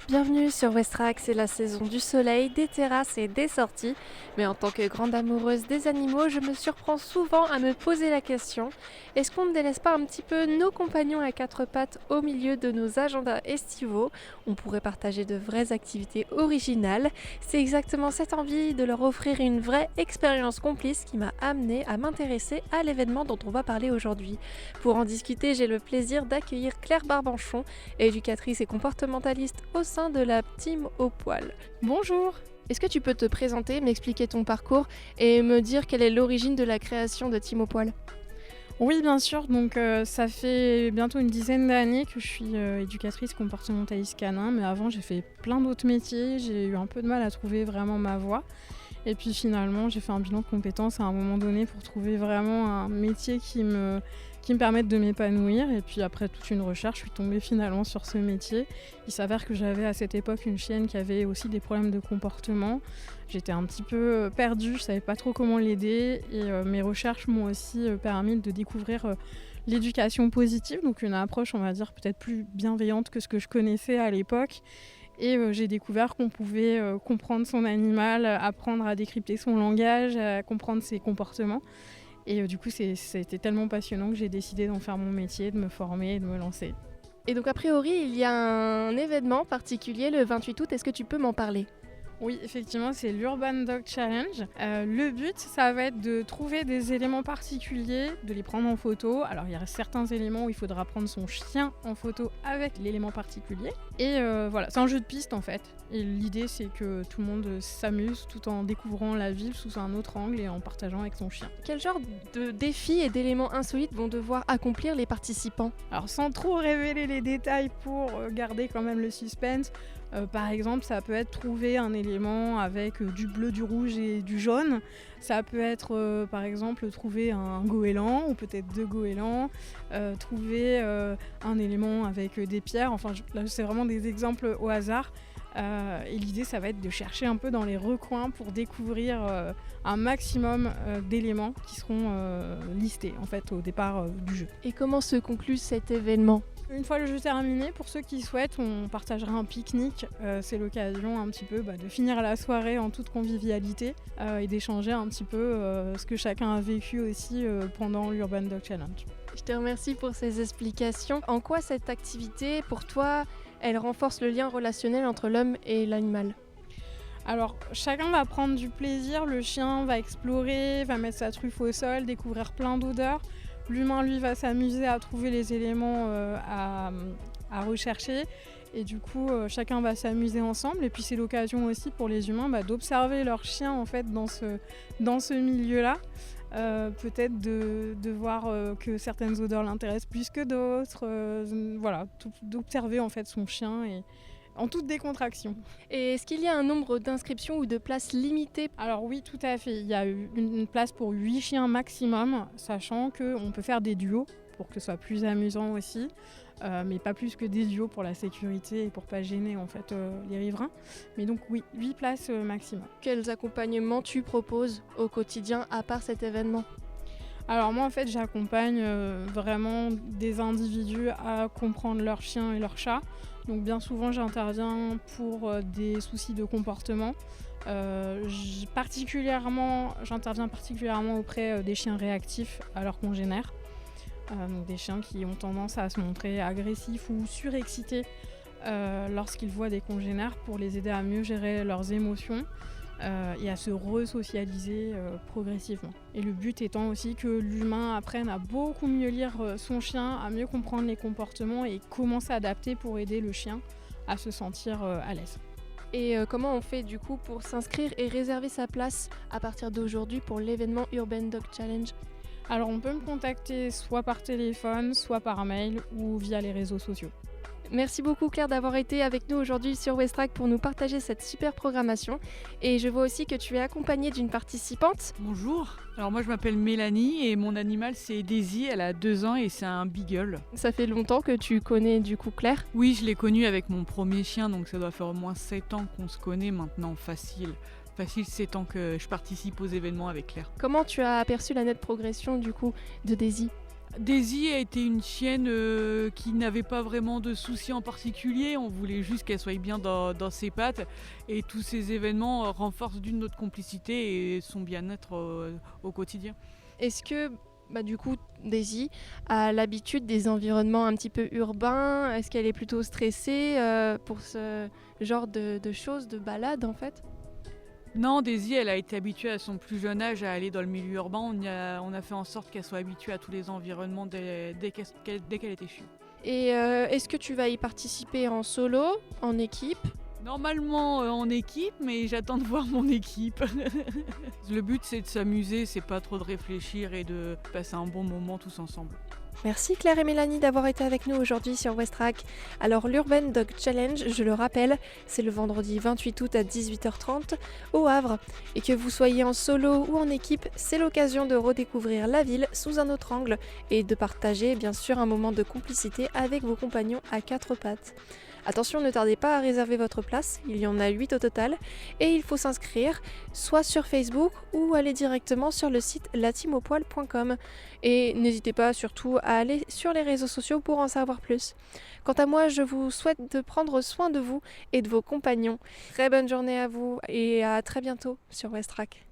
Bienvenue sur Westrack, c'est la saison du soleil, des terrasses et des sorties. Mais en tant que grande amoureuse des animaux, je me surprends souvent à me poser la question, est-ce qu'on ne délaisse pas un petit peu nos compagnons à quatre pattes au milieu de nos agendas estivaux? On pourrait partager de vraies activités originales. C'est exactement cette envie de leur offrir une vraie expérience complice qui m'a amenée à m'intéresser à l'événement dont on va parler aujourd'hui. Pour en discuter, j'ai le plaisir d'accueillir Claire Barbanchon, éducatrice et comportementaliste au sein de la team au poil. Bonjour! Est-ce que tu peux te présenter, m'expliquer ton parcours et me dire quelle est l'origine de la création de Team au poil? Oui, bien sûr. Donc, ça fait bientôt une dizaine d'années que je suis éducatrice comportementaliste canin. Mais avant, j'ai fait plein d'autres métiers. J'ai eu un peu de mal à trouver vraiment ma voie. Et puis finalement, j'ai fait un bilan de compétences à un moment donné pour trouver vraiment un métier qui me permette de m'épanouir. Et puis après toute une recherche, je suis tombée finalement sur ce métier. Il s'avère que j'avais à cette époque une chienne qui avait aussi des problèmes de comportement. J'étais un petit peu perdue, je ne savais pas trop comment l'aider. Et mes recherches m'ont aussi permis de découvrir l'éducation positive, donc une approche, on va dire, peut-être plus bienveillante que ce que je connaissais à l'époque. Et j'ai découvert qu'on pouvait comprendre son animal, apprendre à décrypter son langage, à comprendre ses comportements. Et du coup, c'était tellement passionnant que j'ai décidé d'en faire mon métier, de me former et de me lancer. Et donc a priori, il y a un événement particulier le 28 août, est-ce que tu peux m'en parler? Oui, effectivement, c'est l'Urban Dog Challenge. Le but, ça va être de trouver des éléments particuliers, de les prendre en photo. Alors, il y a certains éléments où il faudra prendre son chien en photo avec l'élément particulier. Et voilà, c'est un jeu de piste en fait. Et l'idée, c'est que tout le monde s'amuse tout en découvrant la ville sous un autre angle et en partageant avec son chien. Quel genre de défis et d'éléments insolites vont devoir accomplir les participants? Alors, sans trop révéler les détails pour garder quand même le suspense, par exemple, ça peut être trouver un élément avec du bleu, du rouge et du jaune. Ça peut être, par exemple, trouver un goéland ou peut-être deux goélands. Trouver un élément avec des pierres. Enfin, là, c'est vraiment des exemples au hasard. Et l'idée, ça va être de chercher un peu dans les recoins pour découvrir un maximum d'éléments qui seront listés en fait au départ du jeu. Et comment se conclut cet événement? Une fois le jeu terminé, pour ceux qui souhaitent, on partagera un pique-nique. C'est l'occasion un petit peu de finir la soirée en toute convivialité et d'échanger un petit peu ce que chacun a vécu aussi pendant l'Urban Dog Challenge. Je te remercie pour ces explications. En quoi cette activité, pour toi, elle renforce le lien relationnel entre l'homme et l'animal? Alors, chacun va prendre du plaisir. Le chien va explorer, va mettre sa truffe au sol, découvrir plein d'odeurs. L'humain, lui, va s'amuser à trouver les éléments à rechercher. Et du coup, chacun va s'amuser ensemble. Et puis, c'est l'occasion aussi pour les humains d'observer leur chien en fait, dans ce milieu-là. Peut-être de voir que certaines odeurs l'intéressent plus que d'autres. Voilà, d'observer en fait son chien et en toute décontraction. Et est-ce qu'il y a un nombre d'inscriptions ou de places limitées? Alors oui, tout à fait. Il y a une place pour 8 chiens maximum, sachant qu'on peut faire des duos pour que ce soit plus amusant aussi, mais pas plus que des duos pour la sécurité et pour pas gêner en fait les riverains. Mais donc oui, 8 places maximum. Quels accompagnements tu proposes au quotidien à part cet événement? Alors moi en fait j'accompagne vraiment des individus à comprendre leur chien et leur chat. Donc bien souvent j'interviens pour des soucis de comportement. J'interviens particulièrement auprès des chiens réactifs à leurs congénères. Donc des chiens qui ont tendance à se montrer agressifs ou surexcités lorsqu'ils voient des congénères pour les aider à mieux gérer leurs émotions. Et à se re-socialiser progressivement. Et le but étant aussi que l'humain apprenne à beaucoup mieux lire son chien, à mieux comprendre les comportements et comment s'adapter pour aider le chien à se sentir à l'aise. Et comment on fait du coup pour s'inscrire et réserver sa place à partir d'aujourd'hui pour l'événement Urban Dog Challenge? Alors on peut me contacter soit par téléphone, soit par mail ou via les réseaux sociaux. Merci beaucoup Claire d'avoir été avec nous aujourd'hui sur Westrack pour nous partager cette super programmation. Et je vois aussi que tu es accompagnée d'une participante. Bonjour, alors moi je m'appelle Mélanie et mon animal c'est Daisy, elle a 2 ans et c'est un beagle. Ça fait longtemps que tu connais du coup Claire? Oui, je l'ai connue avec mon premier chien, donc ça doit faire au moins 7 ans qu'on se connaît maintenant, facile 7 ans que je participe aux événements avec Claire. Comment tu as aperçu la nette progression du coup de Daisy? Daisy a été une chienne qui n'avait pas vraiment de soucis en particulier. On voulait juste qu'elle soit bien dans ses pattes. Et tous ces événements renforcent notre complicité et son bien-être au quotidien. Est-ce que du coup Daisy a l'habitude des environnements un petit peu urbains? Est-ce qu'elle est plutôt stressée pour ce genre de choses, de balades en fait? Non, Daisy, elle a été habituée à son plus jeune âge à aller dans le milieu urbain. On a fait en sorte qu'elle soit habituée à tous les environnements dès qu'elle était chienne. Et est-ce que tu vas y participer en solo, en équipe? Normalement en équipe, mais j'attends de voir mon équipe. Le but c'est de s'amuser, c'est pas trop de réfléchir et de passer un bon moment tous ensemble. Merci Claire et Mélanie d'avoir été avec nous aujourd'hui sur Westrack. Alors l'Urban Dog Challenge, je le rappelle, c'est le vendredi 28 août à 18h30 au Havre. Et que vous soyez en solo ou en équipe, c'est l'occasion de redécouvrir la ville sous un autre angle et de partager bien sûr un moment de complicité avec vos compagnons à quatre pattes. Attention, ne tardez pas à réserver votre place, il y en a 8 au total, et il faut s'inscrire soit sur Facebook ou aller directement sur le site latimopoil.com. Et n'hésitez pas surtout à aller sur les réseaux sociaux pour en savoir plus. Quant à moi, je vous souhaite de prendre soin de vous et de vos compagnons. Très bonne journée à vous et à très bientôt sur Westrack.